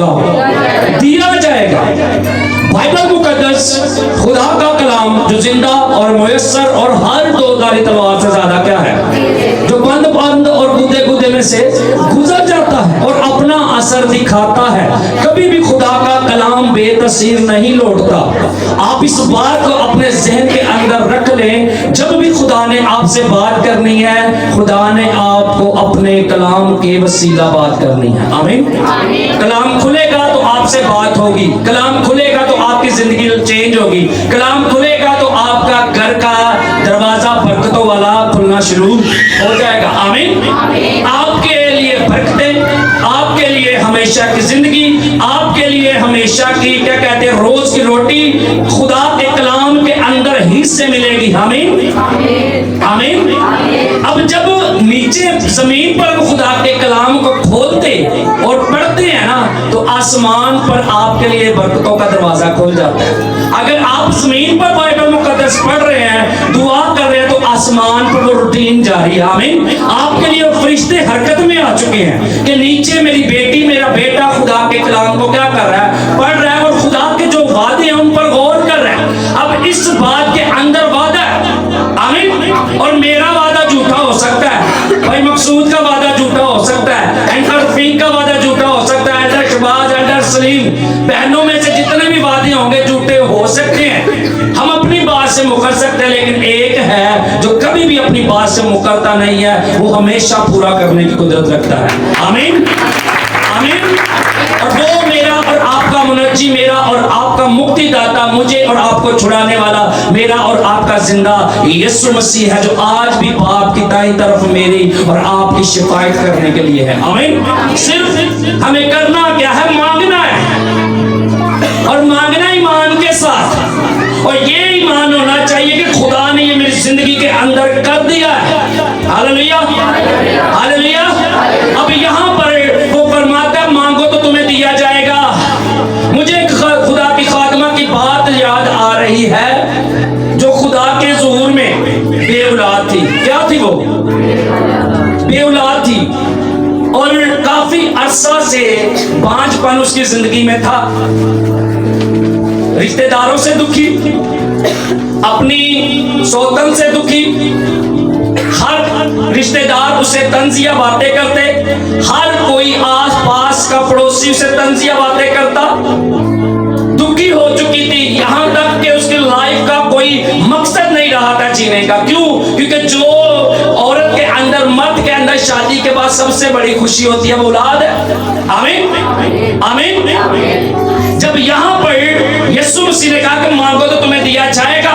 होगा? दिया जाएगा। बाइबल मुकद्दस खुदा का कलाम जो जिंदा और मुयस्सर और हर दो धारी तलवार से ज्यादा क्या है, जो बंद बंद और गुदे गुदे में से गुजर जाता है और अपना असर दिखाता है। कभी भी खुदा का कलाम बेतसीर नहीं लौटता। आप इस बात को अपने जहन के अंदर रख लें, जब भी खुदा ने आपसे बात करनी है, खुदा ने आपको अपने कलाम के वसीला बात करनी है। आमीन। कलाम खुलेगा तो आपसे बात होगी, कलाम खुलेगा तो आपकी जिंदगी चेंज होगी, कलाम खुलेगा तो आपका घर का दरवाजा बरकतों वाला खुलना शुरू हो जाएगा। आमीन। आपके लिए बरकतें, आपके लिए हमेशा की जिंदगी, आपके लिए हमेशा की क्या कहते हैं रोज की रोटी खुदा के कलाम के अंदर ही से मिलेगी। आमीन। आमीन। अब जब नीचे जमीन पर खुदा के कलाम को खोलते और पढ़ते हैं ना, तो आसमान पर आपके लिए बरकतों का दरवाजा खुल जाता है। अगर आप जमीन पर बाइबल मुकद्दस पढ़ रहे हैं, दुआ कर रहे हैं, तो आसमान पर वो रूटीन जारी है। आमीन। आपके लिए फरिश्ते हरकत में आ चुके हैं कि नीचे मेरी बेटी मेरा बेटा खुदा के कलाम को क्या कर रहा है, पढ़ रहा है और खुदा के जो वादे हैं उन पर गौर कर रहा है। अब इस बात के अंदर वादा है। आमीन। और मेरा वादा झूठा हो सकता है, भाई मकसूद का वादा झूठा हो सकता है, एंकर रफीक का वादा झूठा हो सकता है, एंकर शहबाज, एंकर सलीम, बहनों में से जितने भी वादे होंगे झूठे हो सकते हैं। हम अपनी बात से मुकर सकते हैं, लेकिन एक है जो कभी भी अपनी बात से मुकरता नहीं है, वो हमेशा पूरा करने की कुदरत रखता है। आमीन। आमीन। और वो मेरा और आपका मुनज्जी, मेरा और आपका मुक्तिदाता, मुझे और आपको छुड़ाने वाला, मेरा और आपका जिंदा यीशु मसीह है, जो आज भी बाप की दाईं तरफ मेरी और आपकी शिफायत करने के लिए है। आमीन। सिर्फ हमें करना क्या है, मांगना है, और मांगना ईमान के साथ। और ये ईमान होना चाहिए कि खुदा ने ये मेरी जिंदगी के अंदर कर दिया है। Hallelujah, hallelujah. अब यहाँ पर वो फरमाता है, मांगो तो तुम्हें दिया जाएगा। मुझे खुदा की खातिमा की बात याद आ रही है, जो खुदा के ज़ुहूर में बेऔलाद थी। क्या थी वो? बेऔलाद थी, और काफी अरसा से बांझपन उसकी जिंदगी में था। रिश्तेदारों से दुखी, अपनी सौतन से दुखी, हर रिश्तेदार उसे तंजिया बातें करते, हर कोई आस पास का पड़ोसी उसे तंजिया बातें करता। दुखी हो चुकी थी, यहाँ तक कि उसकी लाइफ का कोई मकसद नहीं रहा था जीने का। क्यों? क्योंकि जो औरत के अंदर, मर्द के अंदर शादी के बाद सबसे बड़ी खुशी होती है वो औलाद है। आमीन। आमीन। जब यहाँ पर यीशु मसीह ने कहा कि मांगो तो तुम्हें दिया जाएगा।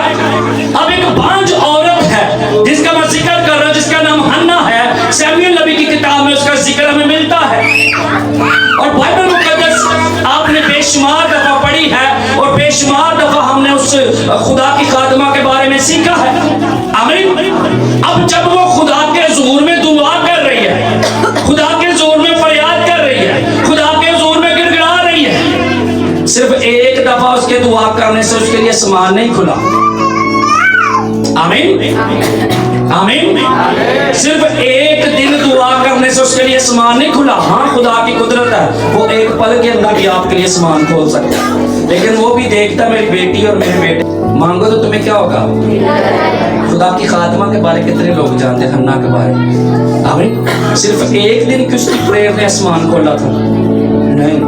अब एक बांझ औरत है जिसका मैं जिक्र कर रहा हूं, जिसका नाम हन्ना है। शमूएल नबी की किताब में उसका जिक्र हमें मिलता है, और बाइबल मुकद्दस आपने बेशुमार दफा पढ़ी है, और बेशुमार दफा हमने उस खुदा की खातिमा के बारे में सीखा है। आमीन। अब जब वो खुदा के ज़ुहूर में दुआ कर रही है, खुदा के ज़ुहूर में फरियाद कर रही है, खुदा के ज़ुहूर में गिड़गिड़ा रही है, सिर्फ एक दफा उसके दुआ करने से उसके लिए आसमान नहीं खुला। आमीन। आमीन। सिर्फ एक दिन दुआ करने से उसके लिए आसमान नहीं खुला। हाँ, खुदा की कुदरत है, वो एक पल के अंदर भी आपके लिए आसमान खोल सकता है। लेकिन वो भी देखता, मेरी बेटी और मेरे बेटे, मांगो तो तुम्हें क्या होगा। खुदा की खातिमा के बारे कितने लोग जानते हैं, हन्ना के बारे में। आमीन। सिर्फ एक दिन की उसकी प्रेयर ने आसमान खोला था? नहीं।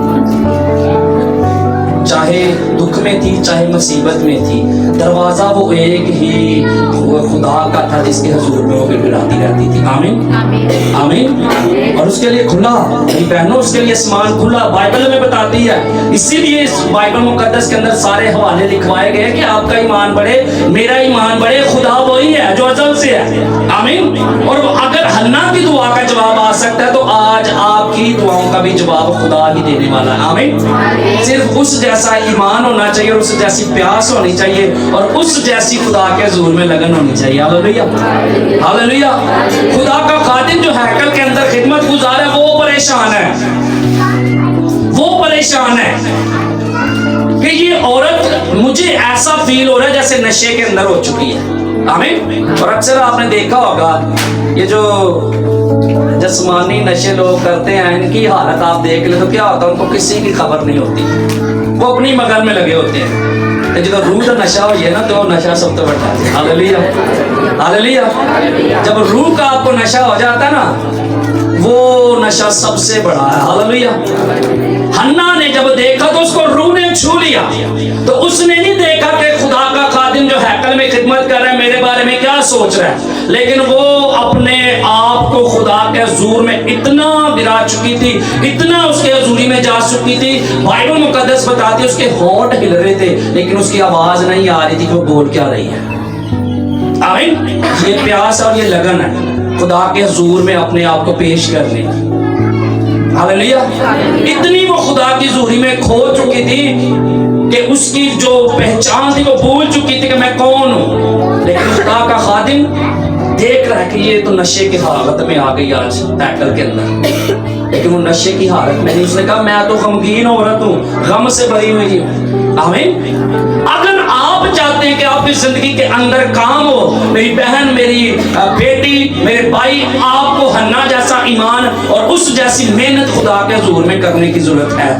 चाहे दुख में थी, चाहे मुसीबत में थी, दरवाजा वो एक ही वो खुदा का था जिसके हुजूर में वो गिड़गिड़ाती रहती थी। आमीन। आमीन। और उसके लिए खुला, मेरी बहनों, उसके लिए आसमान खुला। बाइबल में बताती है, इसीलिए इस बाइबल मुकद्दस के अंदर सारे हवाले लिखवाए गए कि आपका ईमान बढ़े, मेरा ईमान बढ़े। खुदा वही है जो अज़ल से है। आमीन। और अगर हन्ना की दुआ का जवाब आ सकता है, तो आज आपकी दुआओं का भी जवाब खुदा ही देने वाला है। आमीन। सिर्फ उस जैसा ईमान होना चाहिए, और उस जैसी प्यास होनी चाहिए, और उस जैसी खुदा के ज़ुहूर में लगन होनी चाहिए। Hallelujah, hallelujah. खुदा का खादिम जो हैकल के अंदर खिदमत गुजार है, वो परेशान है, वो परेशान है कि ये औरत, मुझे ऐसा फील हो रहा है जैसे नशे के अंदर हो चुकी है। आमीन। और अक्सर आपने देखा होगा, ये जो جسمانی نشے لوگ کرتے ہیں ان کی حالت آپ دیکھ لیں تو کیا ہوتا ہے, ان کو کسی کی خبر نہیں ہوتی, وہ اپنی مگن میں لگے ہوتے ہیں. جب روح کا نشہ ہو ہے نا تو وہ نشہ سب تو بڑا ہے. ہاللیلویا ہاللیلویا. جب روح کا آپ کو نشہ ہو جاتا ہے نا وہ نشہ سب سے بڑا ہے. ہاللیلویا. حنا نے جب دیکھا تو اس کو روح نے چھو لیا, تو اس نے نہیں دیکھا کہ خدا کا خادم جو ہیکل میں خدمت کر رہا ہے میرے بارے میں کیا سوچ رہا ہے, لیکن وہ اپنے آپ کو خدا کے حضور میں اتنا گرا چکی تھی, اتنا اس کے حضوری میں جا چکی تھی. بائبل مقدس بتاتی ہے اس کے ہونٹ ہل رہے تھے لیکن اس کی آواز نہیں آ رہی تھی کہ وہ بول کیا رہی ہے. آمین. یہ پیاس اور یہ لگن ہے خدا کے حضور میں اپنے آپ کو پیش کرنے کی. ہاللیلویا. اتنی وہ خدا کی حضوری میں کھو چکی تھی کہ اس کی جو پہچان تھی وہ بھول چکی تھی کہ میں کون ہوں. لیکن خدا کا خادم دیکھ رہا ہے کہ یہ تو نشے کی حالت میں آ گئی آج ہیکل کے اندر, لیکن وہ نشے کی حالت میں نہیں. اس نے کہا میں تو غمگین عورت ہوں, غم سے بھری ہوئی ہوں. آمین. اگر آپ چاہتے ہیں کہ آپ کی زندگی کے اندر کام ہو, میری بہن, میری بیٹی, میرے بھائی, آپ کو حنا جیسا ایمان اور اس جیسی محنت خدا کے حضور میں کرنے کی ضرورت ہے.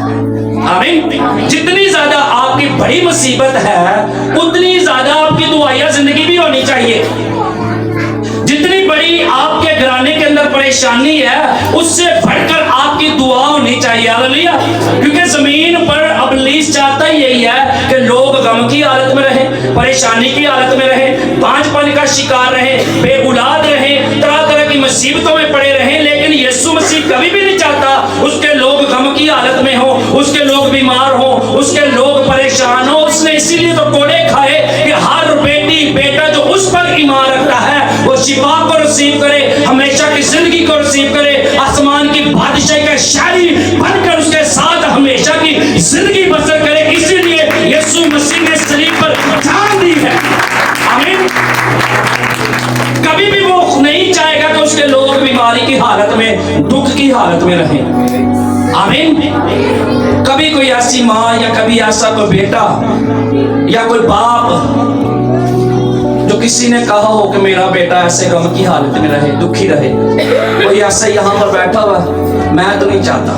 آمین. جتنی زیادہ آپ کی بڑی مصیبت ہے اتنی زیادہ آپ کی دعائیہ زندگی بھی ہونی چاہیے. جتنی بڑی آپ کے گھرانے کے اندر پریشانی ہے اس سے بڑھ کر آپ کی دعا ہونی چاہیے. ہاللیلویا. کیونکہ زمین پر ابلیس چاہتا ہی یہی ہے کہ لوگ غم کی حالت میں رہیں, پریشانی کی حالت میں رہیں, پانچ پن کا شکار رہیں, بے اولاد رہیں, طرح طرح کی مصیبتوں میں پڑے رہیں. لیکن یسوع مسیح کبھی بھی نہیں چاہتا اس کے لوگ غم کی حالت میں ہوں, اس کے لوگ بیمار ہوں, اس کے لوگ پریشان ہوں. اس نے اسی لیے تو کوڑے کھائے کہ ہر بیٹی بیٹا جو اس پر ایمان رکھتا ہے وہ شفا کو رسیو کرے, ہمیشہ کی زندگی کو رسیو کرے, آسمان کی بادشاہی کا شاعری بن کر اس کے ساتھ ہمیشہ کی زندگی بسر کرے. اسی لیے یسوع مسیح نے صلیب پر جان دی ہے. آمین. کبھی بھی وہ نہیں چاہے گا کہ اس کے لوگ بیماری کی حالت میں, دکھ کی حالت میں رہیں. آمین. کبھی کوئی ایسی ماں یا کبھی ایسا کوئی بیٹا یا کوئی باپ جو کسی نے کہا ہو کہ میرا بیٹا ایسے غم کی حالت میں رہے, دکھی رہے, کوئی ایسا یہاں پر بیٹھا ہوا, میں تو نہیں چاہتا,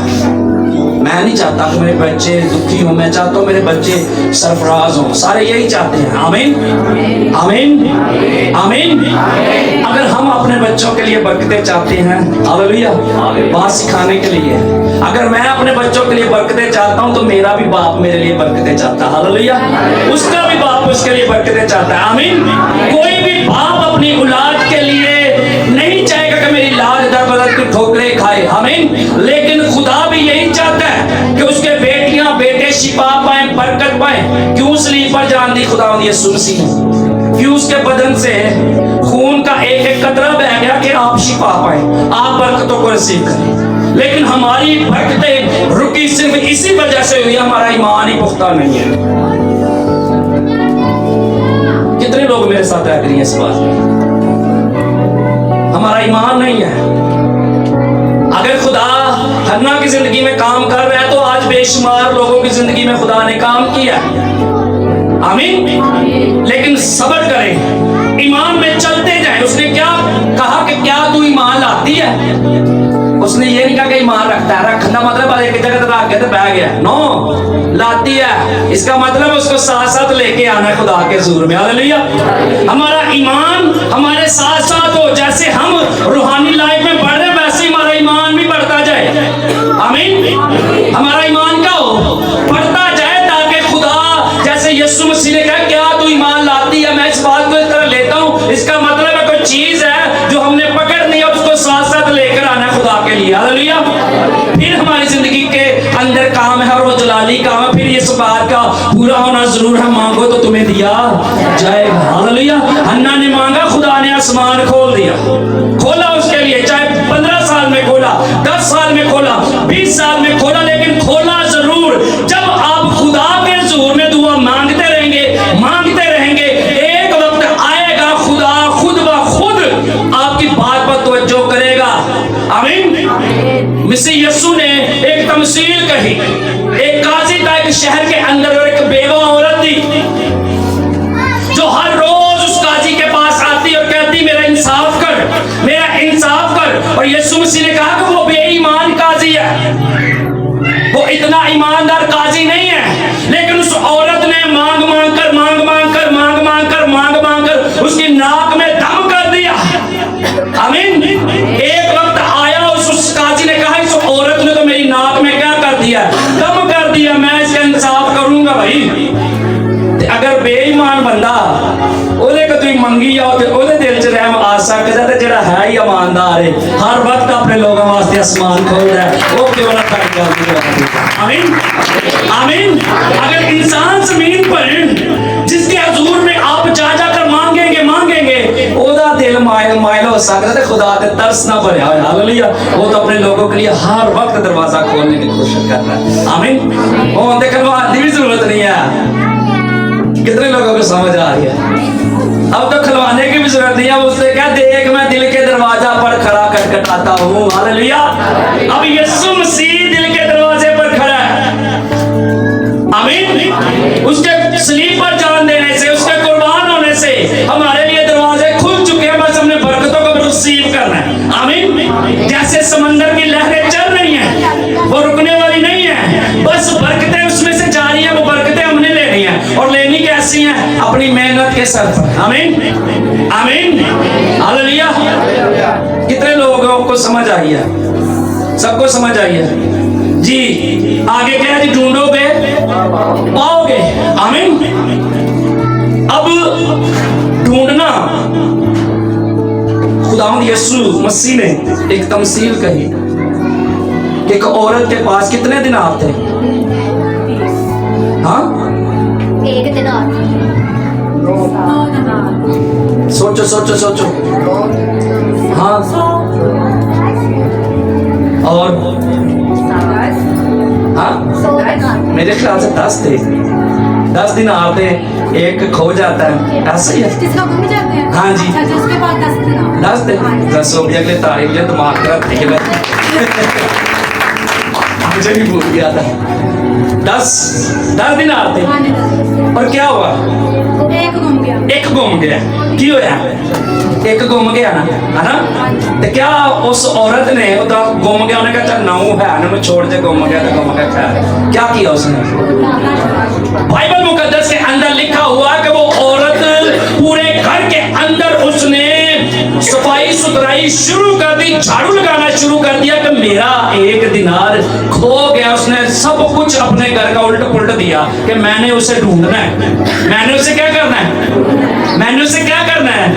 میں نہیں چاہتا کہ میرے بچے دکھی ہوں, میں چاہتا ہوں میرے بچے سرفراز ہوں. سارے یہی چاہتے ہیں. آمین آمین آمین. اگر ہم اپنے بچوں کے لیے برکتیں چاہتے ہیں, ہاللیلویا, بات سکھانے کے لیے, اگر میں اپنے بچوں کے لیے برکتیں چاہتا ہوں تو میرا بھی باپ میرے لیے برکتیں چاہتا ہے. ہاللیلویا. اس کا بھی باپ اس کے لیے برکتیں چاہتا ہے. آمین. کوئی بھی باپ اپنی اولاد کے لیے نہیں چاہے گا کہ میری اولاد در بدر کی ٹھوکریں کھائے. آمین. لیکن خدا بھی یہی چاہتا ہے کہ اس کے بیٹیاں بیٹے شفا پائیں, برکت پائیں. کیوں صلیب پر جان دی خدا یسوع مسیح نے, کیوں اس کے بدن سے خون کا ایک ایک قطرہ بہ گیا کہ آپ شفا پائیں, آپ برکتوں کو رسیو کریں. لیکن ہماری برکتیں رکی صرف اسی وجہ سے ہوئی, ہمارا ایمان ہی پختہ نہیں ہے. کتنے لوگ میرے ساتھ ایگری ہیں اس بات میں؟ ہمارا ایمان نہیں ہے. اگر خدا حنا کی زندگی میں کام کر رہا ہے تو آج بے شمار لوگوں کی زندگی میں خدا نے کام کیا. آمین. لیکن صبر کریں, ایمان میں چلتے جائیں. اس نے کیا کہا کہ کیا تو ایمان لاتی ہے؟ اس نے یہ نہیں کہا کہ ایمان رکھتا ہے. رکھنا مطلب ایک جگہ تک آ گیا تو بہ گیا. نو, لاتی ہے اس کا مطلب اس کو ساتھ ساتھ لے کے آنا ہے خدا کے حضور میں. ہاللیلویا. ہمارا ایمان ہمارے ساتھ ساتھ ہو. جیسے ہم روحانی لائف میں بڑھ رہے ہیں ویسے ہی ہمارا ایمان بھی بڑھتا جائے. آمین. ہمارا ایمان کیا ہو, بڑھتا جائے, تاکہ خدا جیسے یسوع مسیح نے کہا کیا تو ایمان لاتی ہے, میں اس بات کو اس طرح لیتا ہوں, اس کا مطلب ہے کوئی چیز ہے جو ہم نے پکڑنی ہے, اس کو ساتھ ساتھ لے کر آنا ہے خدا کے لیے. ہاللیلویا. پھر ہماری زندگی کے اندر کام ہے, اور وہ جلالی کام ہے. پھر اس بات کا پورا ہونا ضرور ہے, مانگو تو تمہیں دیا جائے گا. ہاللیلویا. حنا نے مانگا, خدا نے آسمان کھول دیا, کھولا اس کے لیے, چاہے 15 سال میں کھولا, 10 سال میں کھولا, 20 سال میں کھولا, لیکن کھولا ضرور. جب آپ خدا کے حضور میں دعا مانگتے رہیں گے, مانگتے رہیں گے, ایک وقت آئے گا خدا خود بخود آپ کی بات پر توجہ کرے گا. آمین. مسیح یسوع نے ایک تمثیل کہی. ایک قاضی تھا ایک شہر کے اندر, اور ایک بیوہ عورت تھی جو ہر روز اس قاضی کے پاس آتی اور کہتی میرا انصاف کر, میرا انصاف کر. पर यीशु मसीह ने कहा कि वो बेईमान काजी है, वो इतना ईमानदार काजी नहीं है। लेकिन उस औरत ने मांग मांग कर उसकी नाक में दम कर दिया। आमीन। एक वक्त आया उस काजी ने कहा इस औरत ने तो मेरी नाक में क्या कर दिया, दम कर दिया, मैं इसका इंसाफ करूंगा भाई। अगर बेईमान बंदा ਉਹਦੇ ਕੋ ਤੁਸੀਂ ਮੰਗੀ ਜਾਓ ਤੇ ਉਹਦੇ ਦਿਲ 'ਚ ਰਹਿਮ ਆ ਸਕਦਾ, ਤੇ ਜਿਹੜਾ ਹੈ ਹੀ ਇਮਾਨਦਾਰ ਹੈ ਹਰ ਵਕਤ ਆਪਣੇ ਲੋਕਾਂ ਵਾਸਤੇ आसमान खोलता है, वो केवल तक जल्दी है। आमीन आमीन। अगर इंसान जमीन पर जिसके हुजूर में आप जा कर मांगेंगे ਉਹਦਾ दिल मायल हो सकता है, खुदा के तरस ना भरे। हालेलुया। वो तो अपने लोगों के लिए हर वक्त दरवाजा खोलने की कोशिश कर रहा है। आमीन। वो दिखलवाने की भी जरूरत नहीं है। कितने लोगों को समझ आ रही है? अब तो खिलवाने की भी जरूरत नहीं है। उससे क्या, देख मैं दिल के दरवाजा पर खड़ा खटखटाता हूँ। हालेलुया। अब यीशु मसीह दिल के दरवाजे पर खड़ा है। आमीन। उसके सलीब पर जान देने से, उसके कुर्बान होने से हमारे लिए दरवाजे खुल चुके हैं, बस हमने बरकतों को रिसीव करना है। आमीन। जैसे समंदर की लहरें चल रही हैं, वो रुकने वाली नहीं है, बस बरकतें उसमें से जा रही हैं, वो बरकतें हमने लेनी है। और लेनी कैसी है? अपनी मेहनत के सर पर। आमीन आमीन। हालेलुया। कितने लोगों को समझ आई है? सबको समझ आई है जी। आगे क्या है जी? ढूंढोगे पाओगे। आमीन। अब ढूंढना, खुदावंद यीशु मसीह ने एक तमसील कही। एक औरत के पास कितने दिनार थे? हाँ, एक दिनार। सोचो सोचो सोचो। हाँ, और हाँ, 100 दिनार। मेरे ख्याल से 10 थे। 10 दिनार थे, एक खो जाता है, ऐसा ही है। किसका गुम जाते हैं? हाँ जी। अच्छा, जिसके पास 10 दिनार। 10 थे। 10 हो गया, अगले तारीख मुझे दिमाग खराब थे। मुझे भी भूल गया था। 10 दिनार थे। हाँ जी, 10। और क्या हुआ? एक गुम गया। एक गुम गया। की होया? एक गुम गया ना, है ना? तो क्या उस औरत ने उदा गुम गया, उन्हें कहा चल नाऊ है ना, मैं छोड़ दे, गुम गया तो गुम गया। खैर क्या किया उसने? बाइबल मुकद्दस के अंदर लिखा हुआ है कि वो औरत पूरे घर के अंदर उसने सफाई सुथराई शुरू कर दी, झाड़ू लगाना शुरू कर दिया कि मेरा एक दिनार खो गया। उसने सब कुछ अपने घर का उल्ट पुल्ट दिया कि मैंने उसे ढूंढना है। मैंने उसे क्या करना है? मैंने उसे क्या करना है?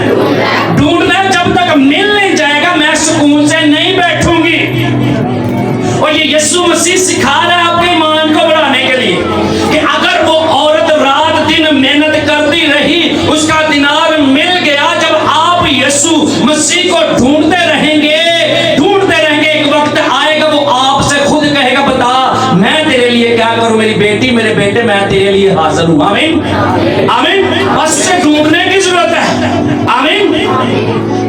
ढूंढना है। जब तक मिल नहीं जाएगा मैं सुकून से नहीं बैठूंगी। और ये यीशु मसीह सिखा रहा है आपके ईमान को बढ़ाने के लिए कि अगर वो औरत रात दिन मेहनत करती रही, उसका दिनार मिल गया। जब आप यीशु मसीह को ढूंढते रहेंगे, एक वक्त आएगा वो आपसे खुद कहेगा बता मैं तेरे लिए क्या करूं, मेरी बेटी मेरे बेटे मैं तेरे लिए हाजिर हूं। आमीन आमीन। बस उसे ढूंढने की जरूरत है। आमीन।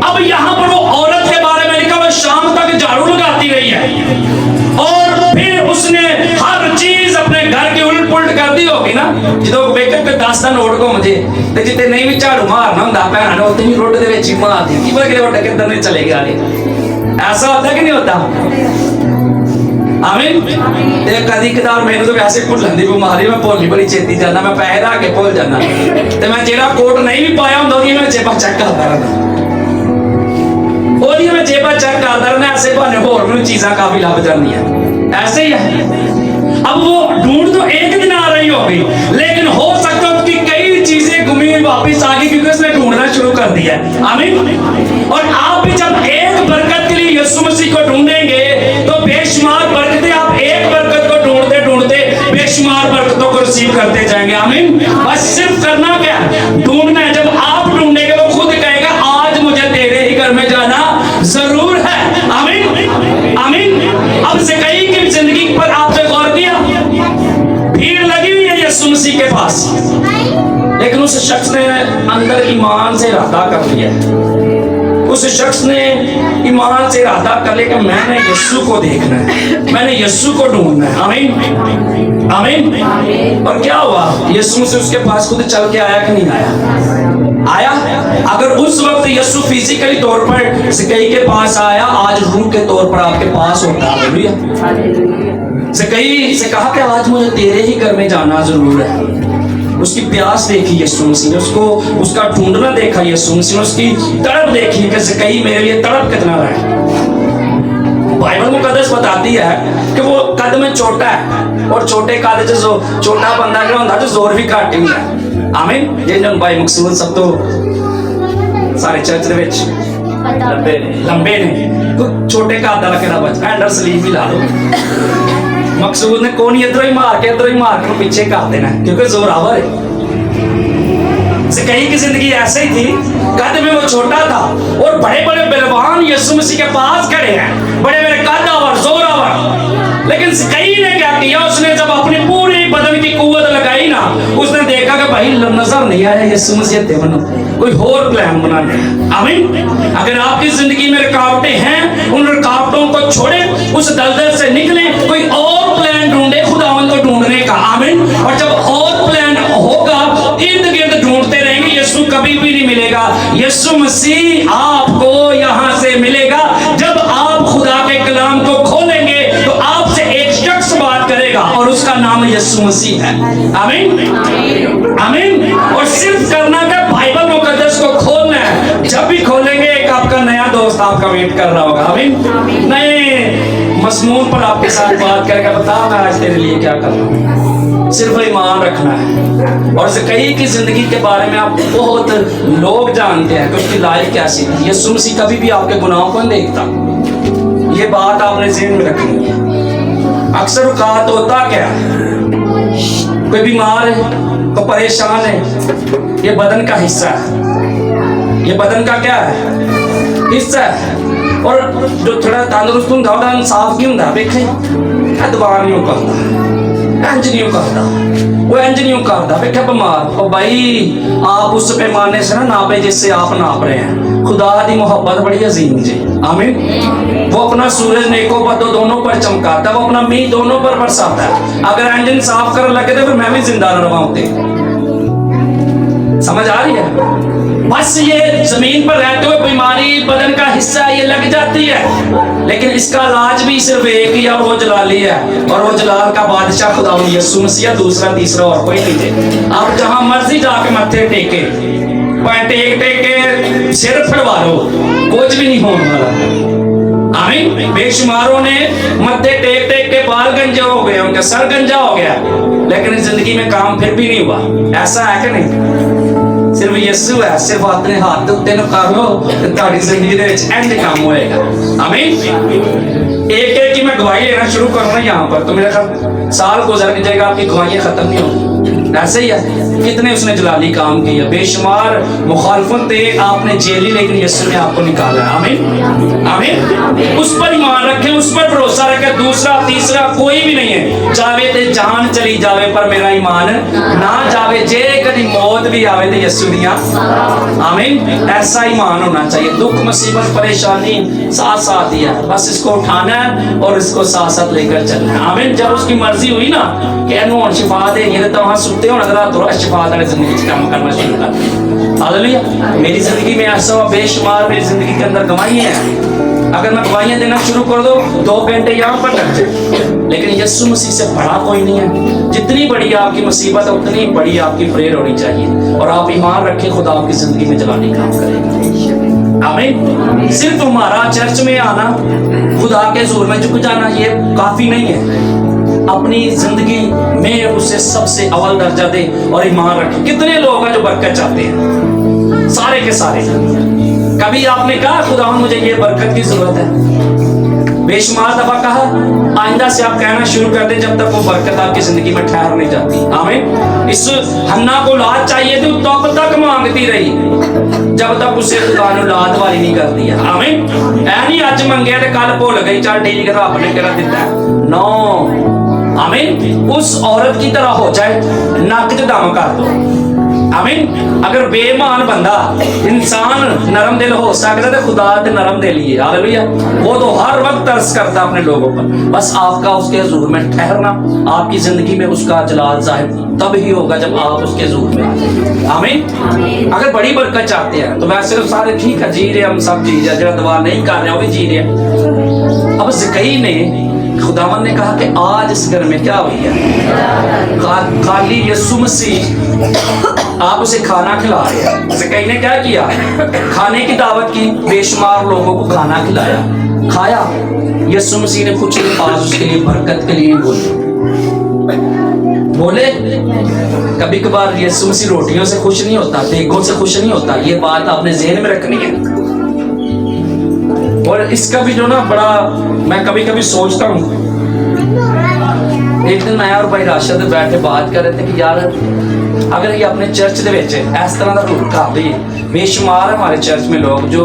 अब यहाँ पर वो औरत के बारे में लिखा, वो शाम तक झाड़ू लगाती रही है और फिर उसने हर चीज अपने घर की उलट पुलट कर दी होगी ना। जो वेकअप के 10 दिन ओढ़ को मुझे ते जिते नहीं भी झाड़ू मारना होता भैन ने उत्ते भी रोड दे विच ही मार दी कि बगले वड्डे किधर नहीं चले गए। ऐसा होता कि नहीं होता? आमीन। ते कदी कदार मैनू तो वैसे भुल्लन दी बीमारी, मैं भुल बड़ी छेती जाना, मैं पैसे रख के भुल जाना। ते मैं जेड़ा कोट नहीं भी पाया हुंदा ओदी मैं जेबा चेक करदा रहना, ओदी मैं जेबा चेक करदा रहना। ऐसे बहाने होर मैनू चीज़ां काफी लभ जांदियां। ऐसे ही है। अब वो ढूंढ तो एक दिन आ रही होगी, लेकिन हो सकता है उसकी कई चीजें गुमी हुई वापिस आ गई क्योंकि उसने ढूंढना शुरू कर दिया। आमीन। और आप भी जब एक बरकत के लिए यीशु मसीह को ढूंढेंगे तो बेशुमार बरकतें, आप एक बरकत को ढूंढते ढूंढते बेशुमार बरकतों को रिसीव करते जाएंगे। आमीन। बस सिर्फ करना क्या? ढूंढना है। जब आप ढूंढेंगे वो खुद कहेगा आज मुझे तेरे ही घर में जाना जरूर है। आमीन आमीन। अब ज़कई की जिंदगी पर आपने गौर किया? भीड़ लगी हुई है यीशु मसीह के पास, लेकिन उस शख्स ने अंदर ईमान से इरादा कर लिया। उस शख्स ने ईमान से इरादा कर लिया कि मैंने यीशु को देखना है, मैंने यीशु को ढूंढना है। आमीन आमीन। और क्या हुआ? यीशु मसीह उसके पास खुद चल के आया कि नहीं आया? आया। अगर उस वक्त यीशु फिजिकली तौर पर ज़कई के पास आया, आज रूह के तौर पर आपके पास होता है। हालेलुया। ज़कई से कहा कि आज मुझे तेरे ही घर में जाना जरूर है। उसकी प्यास देखी यीशु मसीह ने, उसको उसका ढूंढना देखा यीशु मसीह ने, उसकी तड़प देखी कि ज़कई मेरे लिए तड़प कितना रहा है। बाइबल मुकद्दस बताती है कि वो कद में छोटा है और छोटे कद च जो छोटा बंदा जो होता है जोर भी घट ही है। आमीन। जिन्होंने भाई मकसूद सब तो सारे चर्च ਦੇ ਵਿੱਚ ਲੰਬੇ ਨੇ, ਕੋਈ ਛੋਟੇ ਘਰ ਦਾ ਲੱਗਦਾ ਬੱਚਾ ਐਂਡਰ ਸਲੀਪ ਹੀ ਲਾ ਲਓ। ਮਕਸੂਦ ਨੇ ਕੋਣੀ ਇਧਰੋਂ ਹੀ ਮਾਰ ਕੇ ਪਿੱਛੇ ਕਰ ਦੇਣਾ क्योंकि जोरावर है। ज़कई की जिंदगी ऐसे ही थी, कद में वो छोटा था और बड़े बड़े बलवान यीशु मसीह के पास खड़े हैं, बड़े बड़े कदावर जोरावर। लेकिन ज़कई ने क्या किया, उसने जब अपनी पूरी बदन की कुव्वत लगाई ना, उसने देखा कि भाई नजर नहीं आया यीशु मसीह थे मनो, कोई और प्लान बनाने। आमीन। अगर आपकी जिंदगी में रुकावटें हैं, उन रुकावटों को छोड़ें, उस दलदल से निकले, कोई और प्लान ढूंढे खुदावन को ढूंढने का। आमीन। और जब और प्लान होगा, इर्द गिर्द ढूंढते रहेंगे, यीशु कभी भी नहीं मिलेगा। यीशु मसीह आपको यहाँ से मिलेगा जब आप खुदा के कलाम को खोलेंगे, तो आपसे एक शख्स बात करेगा और उसका नाम यीशु मसीह है। आमीन। आमीन। और सिर्फ करना क्या, बाइबल मुकद्दस को खोलना है। जब भी खोलेंगे एक आपका नया दोस्त आपका वेट कर रहा होगा। आमीन। नए मजमून पर आपके साथ बात करेगा, बता मैं आज तेरे लिए क्या कर रहा हूँ। सिर्फ ईमान रखना है। और ज़कई की जिंदगी के बारे में आप बहुत लोग जानते हैं कि उसकी लाइफ कैसी थी। यीशु मसीह कभी भी आपके गुनाहों को नहीं देखता। ये बात आपने ज़हन में रखनी है। अक्सर औकात होता क्या है, कोई बीमार है, कोई परेशान है, ये बदन का हिस्सा है। ये बदन का क्या है, हिस्सा है। और जो थोड़ा तंदुरुस्त होता है, इंसाफ नहीं होता। देखे दवा नहीं करता, इंज नहीं करता, वो इंज नहीं करता, बैठा बीमार। और भाई आप उस पैमाने से ना नापे जिससे आप नाप रहे हैं। खुदा की मोहब्बत बड़ी अजीम जी। आमीन। वो अपना सूरज नेकों पर तो दोनों पर चमकाता है, वो अपना मींह दोनों पर बरसाता है। अगर इंजन साफ कर लगे तो फिर मैं भी जिंदा न रहा। समझ आ रही है? बस ये जमीन पर रहते हुए बीमारी बदन का हिस्सा ये लग जाती है, लेकिन इसका इलाज भी सिर्फ एक ही है, वो जलाली है। और वो जलाल का बादशाह खुदा यीशु मसीह, दूसरा तीसरा और कोई नहीं थे। आप जहां मर्जी जाके मत्थे टेके, टेक के सिर फड़वा लो, कुछ भी नहीं होने वाला। आमीन। बेशुमारों ने मत्थे टेक के बाल गंजा हो गए, उनका सर गंजा हो गया, लेकिन इस जिंदगी में काम फिर भी नहीं हुआ। ऐसा है कि नहीं? सिर्फ यीशु है। सिर्फ अपने हाथ उत्ते न कर लो तो तुम्हारी जिंदगी दे विच इंज काम होएगा। आमीन। एक एक की मैं गवाही लेना शुरू करना यहाँ पर, तो मेरा साल गुजर जाएगा, आपकी गवाहियां खत्म नहीं होंगी। ऐसे ही है, कितने उसने जलाली काम किया, बेशुमार मुखालफत थे, आपने जेली, लेकिन यीशु ने आपको निकाला। आमीन। आमीन। उस पर ईमान रखें, उस पर भरोसा रखें। दूसरा तीसरा कोई भी नहीं है। जावे ते जान चली जावे पर मेरा ईमान ना जावे, जे कभी मौत भी आवे तो यीशु दिया। आमीन। ऐसा ईमान होना चाहिए। दुख मुसीबत परेशानी साथ साथ ही है, बस इसको उठाना है और इसको साथ साथ लेकर चलना है। आमीन। जब उसकी मर्जी हुई ना कि इन्हों शिफा देनी है, तो वहां सुनते हो नजर तो शिफा वाली जिंदगी काम करना शुरू कर। हालेलुया। मेरी जिंदगी में ऐसा बेशुमार मेरी जिंदगी के अंदर गवाहियां हैं। अगर मैं गवाहियां देना शुरू कर दो 2 घंटे यहाँ पर लग जाए, लेकिन यीशु मसीह से बड़ा कोई नहीं है। जितनी बड़ी आपकी मुसीबत है उतनी बड़ी आपकी प्रेयर होनी चाहिए। और आप ईमान रखें, खुदा आपकी जिंदगी में जलानी काम करेगा। आमीन। सिर्फ हमारा चर्च में आना, खुदा के जोर में झुक जाना, ये काफी नहीं है। अपनी जिंदगी में उसे सबसे अव्वल दर्जा दे और ईमान रखे। कितने लोग हैं जो बरकत चाहते हैं, सारे के सारे। कभी आपने कहा खुदा मुझे ये बरकत की जरूरत है? बेशुमार दफा कहा। आइंदा से आप कहना शुरू कर दें जब तक वो बरकत आपकी जिंदगी में ठहर नहीं जाती। आमीन। इस हन्ना को औलाद चाहिए थी, तब तक मांगती रही जब तक उसे खुदा ने औलाद वाली नहीं कर दिया। आमीन। ऐ नहीं अज मंगे तो कल भुल गई, चल ठीक है रब ने करा दिता। नो। आमीन। उस औरत की तरह हो जाए, नक च दम कर दो। आमीन। अगर बेईमान बंदा इंसान नरम दिल हो सकता है तो खुदा ते नरम दिल ही है, हालेलुया। वो तो हर वक्त तरस करता अपने लोगों पर, बस आपका उसके हुजूर में ठहरना, आपकी जिंदगी में उसका जलाल ज़ाहिर तब ही होगा जब आप उसके हुजूर में आ जाएंगे। आमीन। अगर बड़ी बरकत चाहते हैं तो वैसे तो सारे ठीक है, जी रहे हम सब जी रहे, जो दुआ नहीं कर रहे वो भी जी रहे। अब ज़कई ने खुदावन ने कहा कि आज इस घर में क्या हुई है, खाली यीशु मसीह आप उसे खाना खिला रहे हैं। ज़कई ने क्या किया, खाने की दावत की, बेशुमार लोगों को खाना खिलाया, खाया। यीशु मसीह ने कुछ आज उसके लिए बरकत के लिए बोले। कभी कभार यीशु मसीह रोटियों से खुश नहीं होता, देगों से खुश नहीं होता, ये बात आपने ज़हन में रखनी है। और इसका भी जो ना बड़ा मैं कभी कभी सोचता हूँ, एक दिन मैं और भाई राशिद बैठे बात कर रहे थे कि यार अगर ये अपने चर्च दे विच इस तरह का रूल कर दे, बेशुमार है हमारे चर्च में लोग जो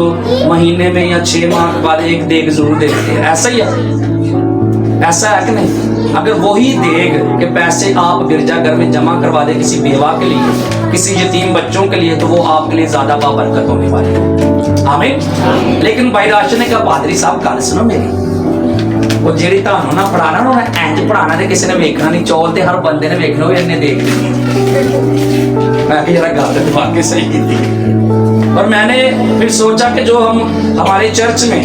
महीने में या 6 माह के बाद एक देग जरूर देते हैं, ऐसा ही है, ऐसा है कि नहीं? अगर वही देग के पैसे आप गिरजाघर में जमा करवा दे किसी बेवा के लिए, किसी यतीम बच्चों के लिए, तो वो आपके लिए ज्यादा बाबरकत होने वाली है। आमीन। लेकिन भाई राशिद ने कहा पादरी साहब गल सुनो मेरी, वो ਜਿਹੜੀ ਤੁਹਾਨੂੰ ਨਾ ਪੜਾਣਾ ਨਾ ਇੰਜ ਪੜਾਣਾ ਤੇ ਕਿਸੇ ਨੇ ਵੇਖਣਾ ਨਹੀਂ, ਚੌਲ ਤੇ ਹਰ ਬੰਦੇ ਨੇ ਵੇਖਣਾ ਉਹ ਇਹਨੇ ਦੇਖ ਲਈ। मैं भी जरा गाते थे वाकई सही की थी। और मैंने फिर सोचा कि जो हम हमारे चर्च में,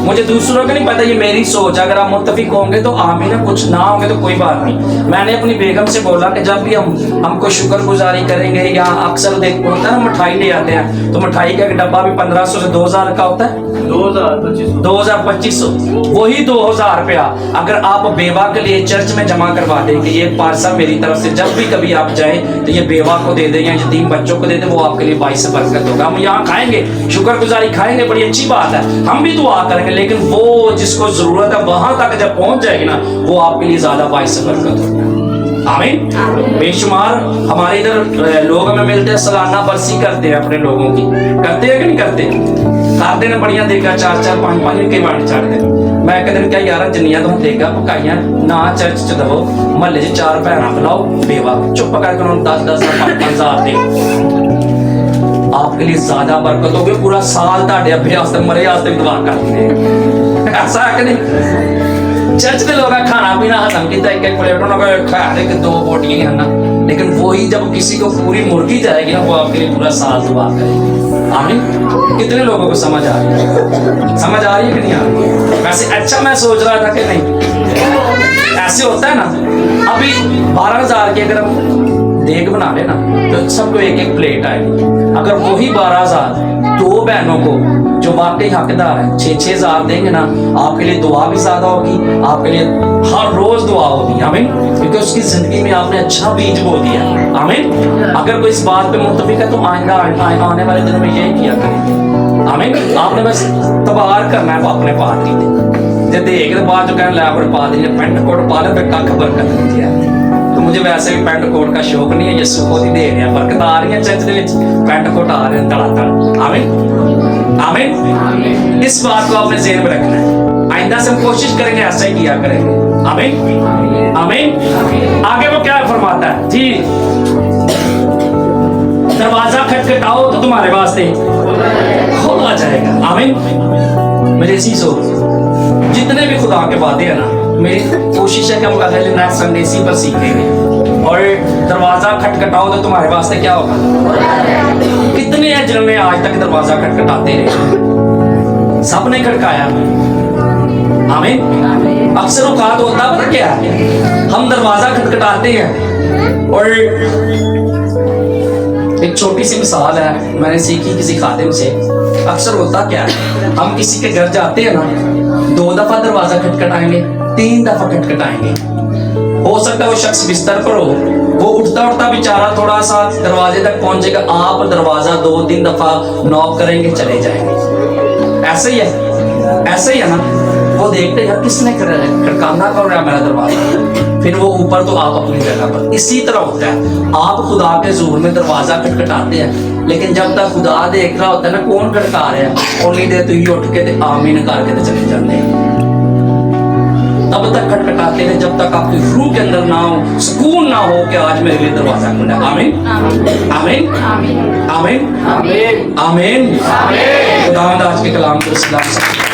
मुझे दूसरों का नहीं पता, ये मेरी सोच, अगर आप मुत्तफिक होंगे तो आमीन है, कुछ ना होंगे तो कोई बात नहीं। मैंने अपनी बेगम से बोला कि जब भी हमको शुक्रगुजारी करेंगे या अक्सर देख होता है ना मिठाई ले आते हैं, तो मिठाई का एक डब्बा भी 1500 से 2000 का होता है, 2200 वही 2000 रुपया अगर आप बेवा के लिए चर्च में जमा करवा दें कि ये पार्सल मेरी तरफ से जब भी कभी आप जाए तो ये बेवा को दे दें या यतीम बच्चों को दे दें, वो आपके लिए बाइस बरकत होगा। हम यहाँ खाएंगे, शुक्रगुजारी खाएंगे, बड़ी अच्छी बात है, हम भी दुआ करेंगे, लेकिन वो जिसको जरूरत है वहां तक जब पहुंच जाएगी ना, वो आपके लिए ज्यादा बाइस बरकत होगा। आमीन। बेशुमार हमारे इधर लोग हमें मिलते हैं, सालाना बरसी करते हैं अपने लोगों की, करते हैं कि नहीं करते? खाते ने बढ़िया देगा 4-4 5-5 के बाण चढ़ते। मैं एक दिन क्या यार जनिया तो देगा पकाइया ना चर्च च दवो, महल्ले च 4 भैन बुलाओ बेवा, चुप करके उन्होंने 10-10 5-5 दे, आपके लिए ज्यादा बरकत होगी। पूरा साल ताड़े अभ्यास वास्ते मरे वास्ते दुआ करते हैं, ऐसा है कि नहीं? चर्च के लोग खाना पीना खत्म किया, एक प्लेट उन्होंने खाया कि 2 बोटियां ही है ना, लेकिन वही जब किसी को पूरी मुर्गी जाएगी ना, वो आपके लिए पूरा साल दुआ करेगी। आमीन। कितने लोगों को समझ आ रही है? समझ आ रही है कि नहीं आ रही है? वैसे अच्छा मैं सोच रहा था कि नहीं ऐसे होता है ना, अभी 12000 की अगर हम देग बना लेना तो सबको एक एक प्लेट आएगी। अगर वही 12000 2 बहनों को जो वाकई हकदार है 6-6 देंगे ना, आपके लिए दुआ भी ज्यादा होगी, आपके लिए हर रोज दुआ होगी। आमीन। क्योंकि उसकी जिंदगी में आपने अच्छा बीज बो दिया। आमीन। अगर कोई इस बात पे मुत्तफिक है तो आइंदा आने वाले दिनों में यही किया करें। आमीन। आपने बस तबार करना है अपने पादरी ने, जब देख के बाद जो कहने लगा पादरी ने पेंट कोट पा लिया, फिर कख बरकत नहीं दिया। तो मुझे वैसे भी पेंट कोट का शौक नहीं है, यीशु को ही दे रहे हैं, बरकत आ रही है चर्च के पेंट कोट आ रहे हैं तड़ातड़। आमीन। आमीन। इस बात को आपने ज़हन में रखना है, आइंदा से हम कोशिश करेंगे ऐसा ही किया करेंगे। आमीन। आमीन। आगे वो क्या फरमाता है जी, दरवाजा खटखटाओ तो तुम्हारे वास्ते खोला जाएगा। आमीन। मेरी ऐसी सोच, जितने भी खुदा के वादे हैं ना, मेरी कोशिश है कि हम अगले नेक्स्ट संडे इसी पर सीखेंगे। और दरवाजा खटखटाओ तो तुम्हारे वास्ते क्या होगा? कितने हैं जिन्होंने आज तक दरवाजा खटखटाते रहे? सब ने खटकाया। आमीन। अक्सर औकात होता पता क्या है, हम दरवाजा खटखटाते हैं। और एक छोटी सी मिसाल है, मैंने सीखी किसी खादिम से। अक्सर होता क्या है, हम किसी के घर जाते हैं ना, 2 दफा दरवाजा खटखटाएंगे, 3 दफा खटखटाएंगे। हो सकता है वो शख्स बिस्तर पर हो, वो उठता उठता बेचारा थोड़ा सा दरवाजे तक पहुंचेगा, आप दरवाजा 2-3 दफा नॉक करेंगे, चले जाएंगे। ऐसे ही है, ऐसे ही है ना। वो देखते हैं किसने खटकाना कर रहा है मेरा दरवाजा, फिर वो ऊपर तो आप अपनी जगह पर। इसी तरह होता है, आप खुदा के ज़ुहूर में दरवाजा खटखटाते हैं, लेकिन जब तक खुदा देख रहा होता है ना कौन खटका रहा है, उन्हीं देर तो ही उठ के आमीन करके तो चले जाते हैं। तब तक खटखटाते रहे जब तक आपकी रूह के अंदर ना हो, सुकून ना हो कि आज मेरे लिए दरवाजा खुला। आमीन आमीन आमीन आमीन आमीन। खुदावंद आज के कलाम को सलाम।